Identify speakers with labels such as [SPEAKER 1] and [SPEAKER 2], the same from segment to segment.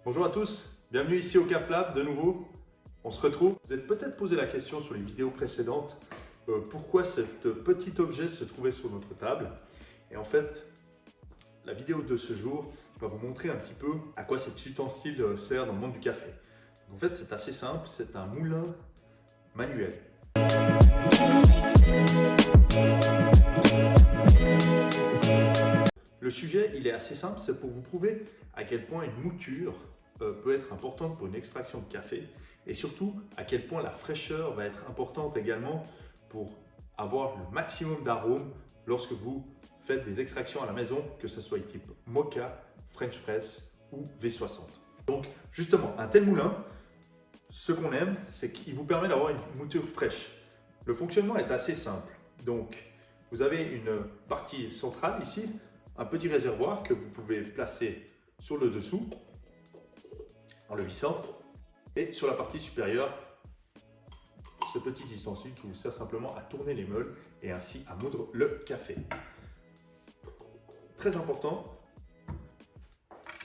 [SPEAKER 1] Bonjour à tous, bienvenue ici au CAF-Lab de nouveau. On se retrouve. Vous êtes peut-être posé la question sur les vidéos précédentes, pourquoi ce petit objet se trouvait sur notre table. Et en fait, la vidéo de ce jour va vous montrer un petit peu à quoi cet ustensile sert dans le monde du café. Donc, en fait, c'est assez simple, c'est un moulin manuel. Le sujet, il est assez simple, c'est pour vous prouver à quel point une mouture peut être importante pour une extraction de café et surtout à quel point la fraîcheur va être importante également pour avoir le maximum d'arômes lorsque vous faites des extractions à la maison, que ce soit type Moka, French Press ou V60. Donc justement, un tel moulin, ce qu'on aime, c'est qu'il vous permet d'avoir une mouture fraîche. Le fonctionnement est assez simple. Donc vous avez une partie centrale ici, un petit réservoir que vous pouvez placer sur le dessous en le vissant et sur la partie supérieure, ce petit ustensile qui vous sert simplement à tourner les meules et ainsi à moudre le café. Très important,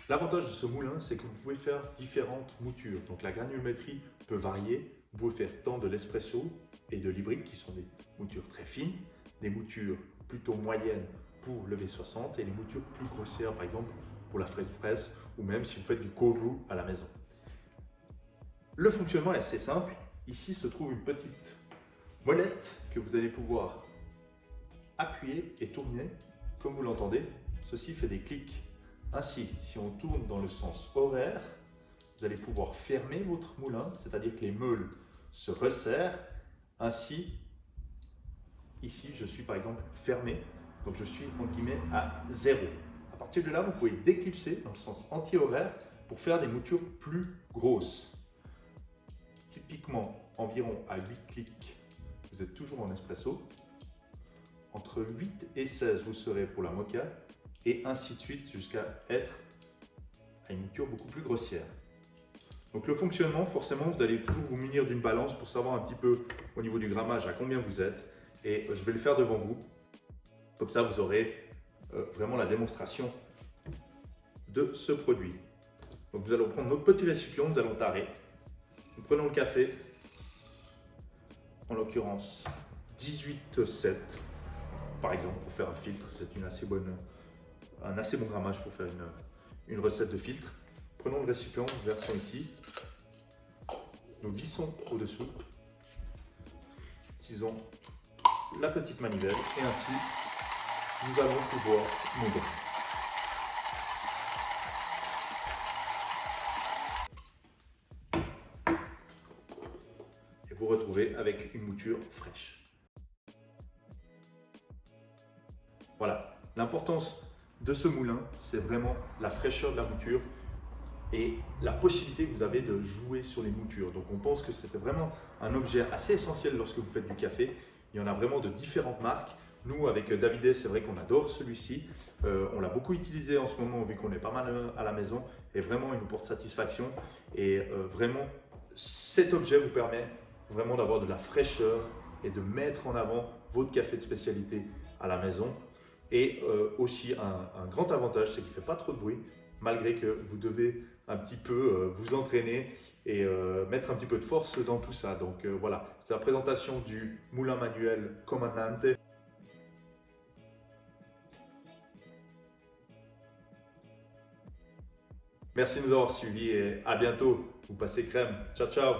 [SPEAKER 1] l'avantage de ce moulin, c'est que vous pouvez faire différentes moutures. Donc la granulométrie peut varier. Vous pouvez faire tant de l'espresso et de l'hybride qui sont des moutures très fines, des moutures plutôt moyennes pour le V60 et les moutures plus grossières, par exemple pour la French Press ou même si vous faites du cold brew à la maison. Le fonctionnement est assez simple. Ici se trouve une petite molette que vous allez pouvoir appuyer et tourner comme vous l'entendez. Ceci fait des clics. Ainsi, si on tourne dans le sens horaire, vous allez pouvoir fermer votre moulin, c'est-à-dire que les meules se resserrent. Ainsi, ici, je suis par exemple fermé. Donc je suis en guillemets à 0. À partir de là, vous pouvez déclipser dans le sens anti-horaire pour faire des moutures plus grosses. Typiquement, environ à 8 clics, vous êtes toujours en espresso. Entre 8 et 16, vous serez pour la moka et ainsi de suite jusqu'à être à une mouture beaucoup plus grossière. Donc le fonctionnement, forcément, vous allez toujours vous munir d'une balance pour savoir un petit peu au niveau du grammage à combien vous êtes. Et je vais le faire devant vous. Comme ça, vous aurez vraiment la démonstration de ce produit. Donc, nous allons prendre notre petit récipient, nous allons tarer. Nous prenons le café, en l'occurrence 18,7 par exemple, pour faire un filtre. C'est un assez bon grammage pour faire une recette de filtre. Prenons le récipient, nous versons ici. Nous vissons au-dessous. Utilisons la petite manivelle et ainsi, nous allons pouvoir moudre. Et vous retrouvez avec une mouture fraîche. Voilà, l'importance de ce moulin, c'est vraiment la fraîcheur de la mouture et la possibilité que vous avez de jouer sur les moutures. Donc on pense que c'était vraiment un objet assez essentiel lorsque vous faites du café. Il y en a vraiment de différentes marques. Nous, avec Davidet, c'est vrai qu'on adore celui-ci. On l'a beaucoup utilisé en ce moment vu qu'on est pas mal à la maison et vraiment il nous porte satisfaction. Et vraiment, cet objet vous permet vraiment d'avoir de la fraîcheur et de mettre en avant votre café de spécialité à la maison. Et aussi un grand avantage, c'est qu'il ne fait pas trop de bruit malgré que vous devez un petit peu vous entraîner et mettre un petit peu de force dans tout ça. Donc voilà, c'est la présentation du moulin manuel Comandante. Merci de nous avoir suivis et à bientôt. Vous passez crème. Ciao, ciao.